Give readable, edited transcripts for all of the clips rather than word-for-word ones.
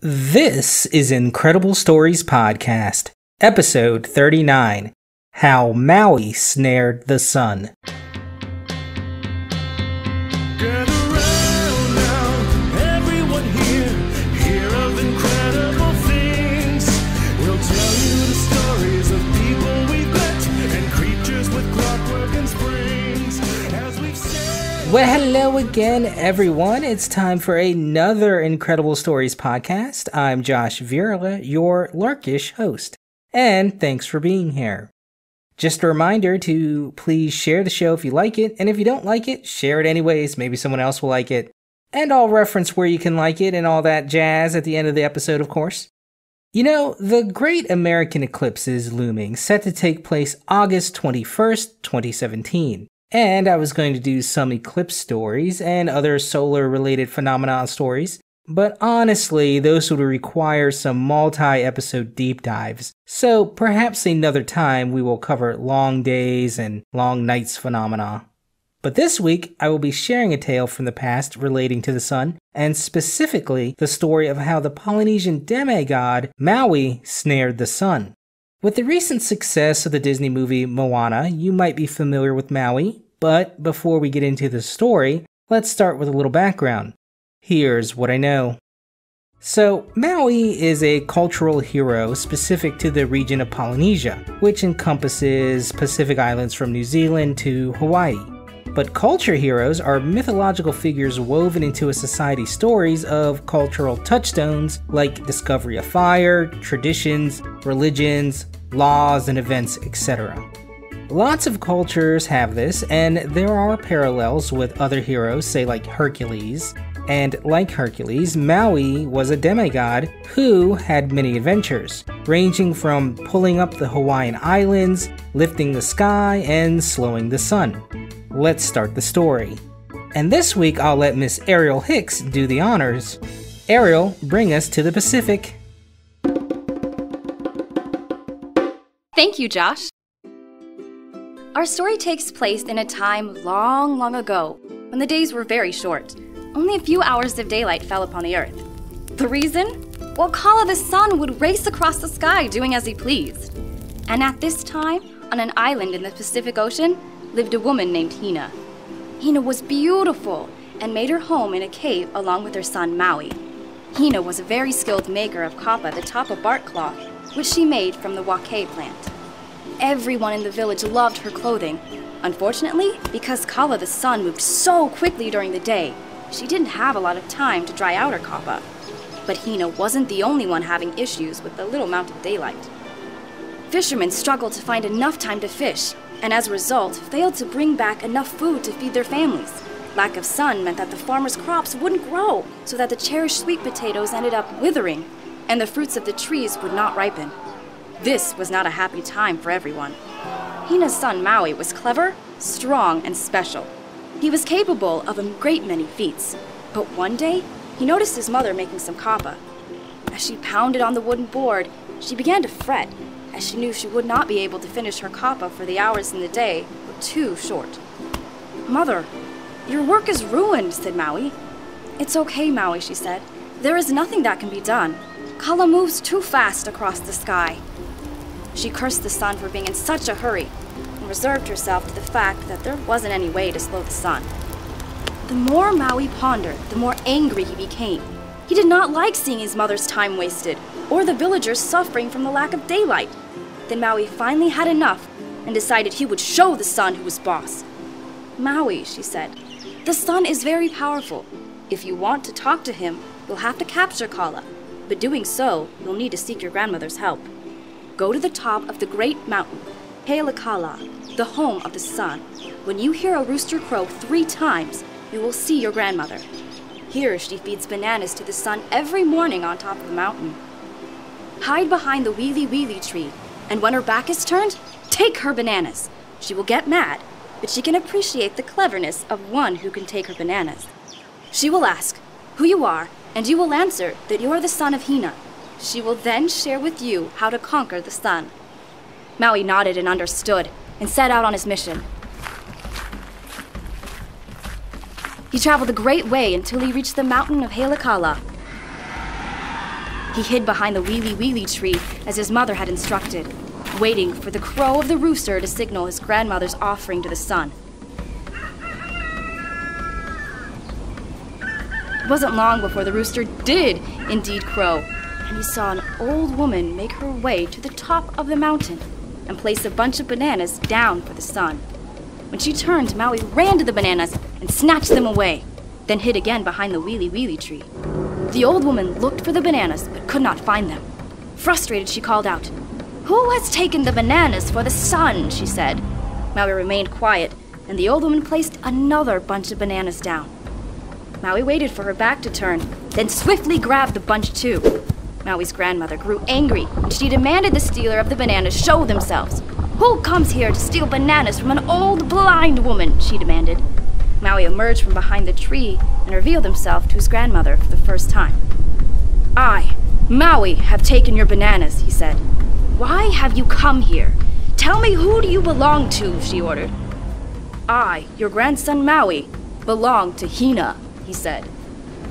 This is Incredible Stories Podcast, Episode 39, How Maui Snared the Sun. Well, hello again, everyone. It's time for another Incredible Stories podcast. I'm Josh Virla, your Larkish host, and thanks for being here. Just a reminder to please share the show if you like it, and if you don't like it, share it anyways. Maybe someone else will like it. And I'll reference where you can like it and all that jazz at the end of the episode, of course. You know, the Great American Eclipse is looming, set to take place August 21st, 2017. And I was going to do some eclipse stories and other solar-related phenomenon stories, but honestly, those would require some multi-episode deep dives, so perhaps another time we will cover long days and long nights phenomena. But this week, I will be sharing a tale from the past relating to the sun, and specifically the story of how the Polynesian demigod Maui snared the sun. With the recent success of the Disney movie Moana, you might be familiar with Maui, but before we get into the story, let's start with a little background. Here's what I know. So, Maui is a cultural hero specific to the region of Polynesia, which encompasses Pacific Islands from New Zealand to Hawaii. But culture heroes are mythological figures woven into a society's stories of cultural touchstones like discovery of fire, traditions, religions, laws, and events, etc. Lots of cultures have this, and there are parallels with other heroes, say like Hercules. And like Hercules, Maui was a demigod who had many adventures, ranging from pulling up the Hawaiian Islands, lifting the sky, and slowing the sun. Let's start the story. And this week I'll let Miss Ariel Hicks do the honors. Ariel, bring us to the Pacific. Thank you, Josh. Our story takes place in a time long, long ago, when the days were very short. Only a few hours of daylight fell upon the earth. The reason? Well, Kala the sun would race across the sky doing as he pleased. And at this time, on an island in the Pacific Ocean, lived a woman named Hina. Hina was beautiful and made her home in a cave along with her son Maui. Hina was a very skilled maker of kapa, the top of bark cloth, which she made from the wake plant. Everyone in the village loved her clothing. Unfortunately, because Kala the sun moved so quickly during the day, she didn't have a lot of time to dry out her kapa. But Hina wasn't the only one having issues with the little amount of daylight. Fishermen struggled to find enough time to fish, and as a result, failed to bring back enough food to feed their families. Lack of sun meant that the farmers' crops wouldn't grow, so that the cherished sweet potatoes ended up withering, and the fruits of the trees would not ripen. This was not a happy time for everyone. Hina's son Maui was clever, strong, and special. He was capable of a great many feats, but one day, he noticed his mother making some kapa. As she pounded on the wooden board, she began to fret, as she knew she would not be able to finish her kapa for the hours in the day were too short. "Mother, your work is ruined," said Maui. "It's okay, Maui," she said. "There is nothing that can be done. Kala moves too fast across the sky." She cursed the sun for being in such a hurry and reserved herself to the fact that there wasn't any way to slow the sun. The more Maui pondered, the more angry he became. He did not like seeing his mother's time wasted, or the villagers suffering from the lack of daylight. Then Maui finally had enough and decided he would show the sun who was boss. "Maui," she said, "the sun is very powerful. If you want to talk to him, you'll have to capture Kala, but doing so, you'll need to seek your grandmother's help. Go to the top of the great mountain, Heilakala, the home of the sun. When you hear a rooster crow 3 times, you will see your grandmother. Here she feeds bananas to the sun every morning on top of the mountain. Hide behind the wheelie tree, and when her back is turned, take her bananas. She will get mad, but she can appreciate the cleverness of one who can take her bananas. She will ask who you are, and you will answer that you are the son of Hina. She will then share with you how to conquer the sun." Maui nodded and understood, and set out on his mission. He traveled a great way until he reached the mountain of Heilakala. He hid behind the wheelie wheelie tree as his mother had instructed, waiting for the crow of the rooster to signal his grandmother's offering to the sun. It wasn't long before the rooster did indeed crow, and he saw an old woman make her way to the top of the mountain and place a bunch of bananas down for the sun. When she turned, Maui ran to the bananas and snatched them away, then hid again behind the wheelie wheelie tree. The old woman looked for the bananas but could not find them. Frustrated, she called out, "Who has taken the bananas for the sun?" she said. Maui remained quiet, and the old woman placed another bunch of bananas down. Maui waited for her back to turn, then swiftly grabbed the bunch too. Maui's grandmother grew angry, and she demanded the stealer of the bananas show themselves. "Who comes here to steal bananas from an old blind woman?" she demanded. Maui emerged from behind the tree and revealed himself to his grandmother for the first time. "I, Maui, have taken your bananas," he said. "Why have you come here? Tell me, who do you belong to?" she ordered. "I, your grandson Maui, belong to Hina," he said.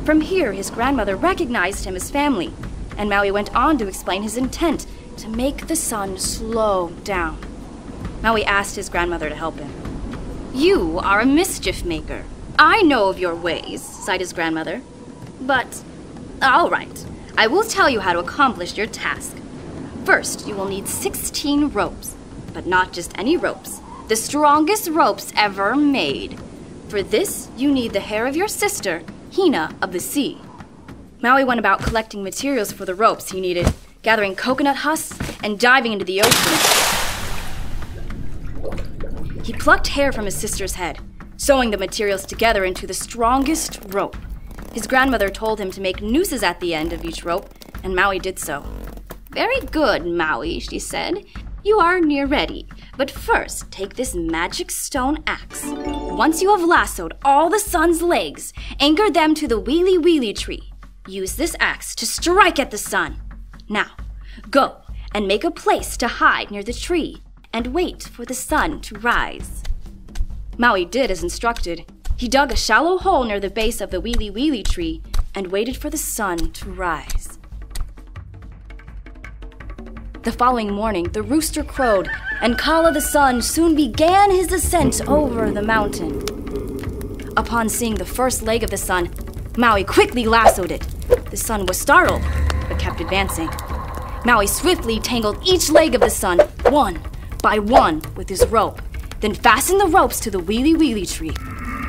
From here, his grandmother recognized him as family, and Maui went on to explain his intent to make the sun slow down. Maui asked his grandmother to help him. "You are a mischief maker. I know of your ways," sighed his grandmother. "But, all right, I will tell you how to accomplish your task. First, you will need 16 ropes, but not just any ropes, the strongest ropes ever made. For this, you need the hair of your sister, Hina of the sea." Maui went about collecting materials for the ropes he needed, gathering coconut husks and diving into the ocean. He plucked hair from his sister's head, sewing the materials together into the strongest rope. His grandmother told him to make nooses at the end of each rope, and Maui did so. "Very good, Maui," she said. "You are near ready, but first take this magic stone axe. Once you have lassoed all the sun's legs, anchor them to the wheelie wheelie tree. Use this axe to strike at the sun. Now, go and make a place to hide near the tree and wait for the sun to rise." Maui did as instructed. He dug a shallow hole near the base of the wheelie wheelie tree and waited for the sun to rise. The following morning, the rooster crowed, and Kala the sun soon began his ascent over the mountain. Upon seeing the first leg of the sun, Maui quickly lassoed it. The sun was startled, but kept advancing. Maui swiftly tangled each leg of the sun, one by one, with his rope, then fastened the ropes to the wheelie wheelie tree.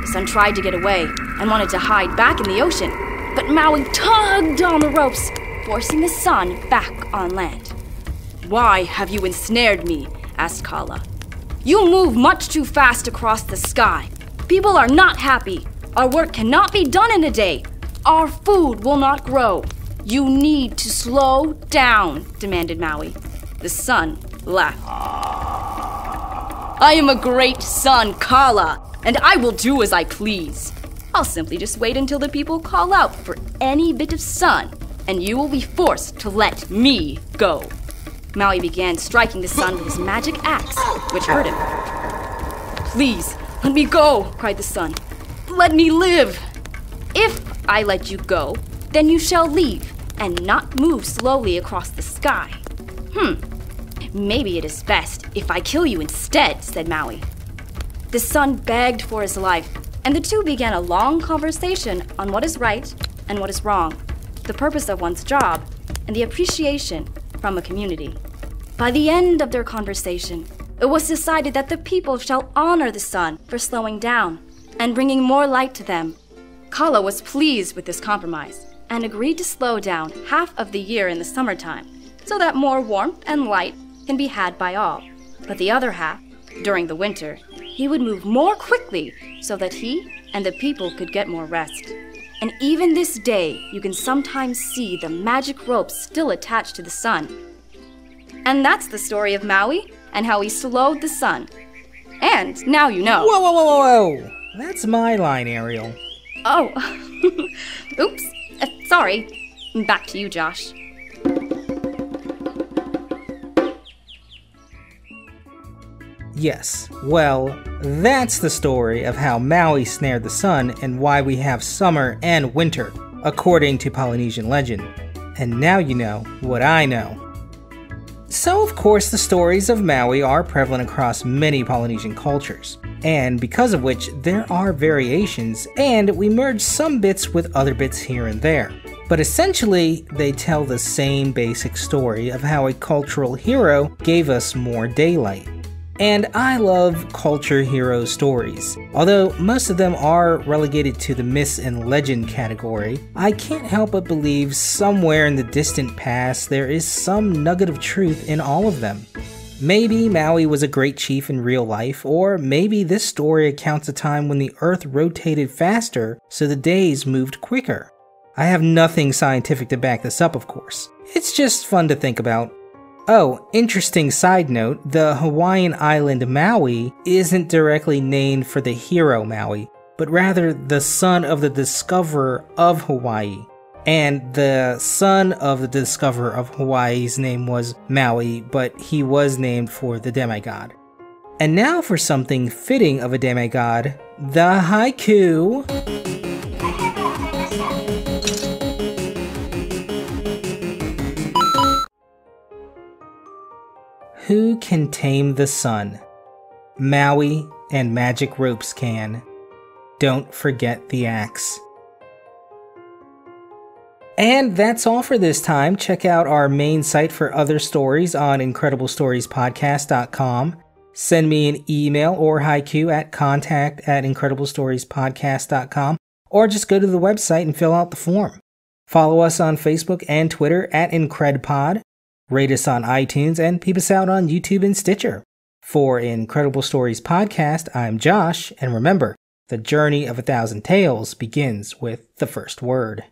The sun tried to get away and wanted to hide back in the ocean, but Maui tugged on the ropes, forcing the sun back on land. "Why have you ensnared me?" asked Kala. "You move much too fast across the sky. People are not happy. Our work cannot be done in a day. Our food will not grow. You need to slow down," demanded Maui. The sun laughed. "I am a great sun, Kala, and I will do as I please. I'll simply just wait until the people call out for any bit of sun, and you will be forced to let me go." Maui began striking the sun with his magic axe, which hurt him. "Please, let me go," cried the sun. "Let me live. If I let you go, then you shall leave and not move slowly across the sky." "Maybe it is best if I kill you instead," said Maui. The sun begged for his life, and the two began a long conversation on what is right and what is wrong, the purpose of one's job, and the appreciation from a community. By the end of their conversation, it was decided that the people shall honor the sun for slowing down and bringing more light to them. Kala was pleased with this compromise and agreed to slow down half of the year in the summertime so that more warmth and light can be had by all. But the other half, during the winter, he would move more quickly so that he and the people could get more rest. And even this day, you can sometimes see the magic rope still attached to the sun. And that's the story of Maui and how he slowed the sun. And now you know. Whoa, whoa, whoa, whoa, whoa! That's my line, Ariel. Oh, oops, sorry. Back to you, Josh. Yes, well, that's the story of how Maui snared the sun and why we have summer and winter, according to Polynesian legend. and now you know what I know. So, of course, the stories of Maui are prevalent across many Polynesian cultures, and because of which there are variations, and we merge some bits with other bits here and there. But essentially, they tell the same basic story of how a cultural hero gave us more daylight. And I love culture hero stories. Although most of them are relegated to the myths and legend category, I can't help but believe somewhere in the distant past there is some nugget of truth in all of them. Maybe Maui was a great chief in real life, or maybe this story accounts a time when the Earth rotated faster so the days moved quicker. I have nothing scientific to back this up, of course. It's just fun to think about. Oh, interesting side note, the Hawaiian island Maui isn't directly named for the hero Maui, but rather the son of the discoverer of Hawaii. And the son of the discoverer of Hawaii's name was Maui, but he was named for the demigod. And now for something fitting of a demigod, the haiku. Who can tame the sun? Maui and magic ropes can. Don't forget the axe. And that's all for this time. Check out our main site for other stories on IncredibleStoriesPodcast.com. Send me an email or haiku at contact@IncredibleStoriesPodcast.com, or just go to the website and fill out the form. Follow us on Facebook and Twitter at IncredPod. Rate us on iTunes and peep us out on YouTube and Stitcher. For Incredible Stories Podcast, I'm Josh, and remember, the journey of 1,000 tales begins with the first word.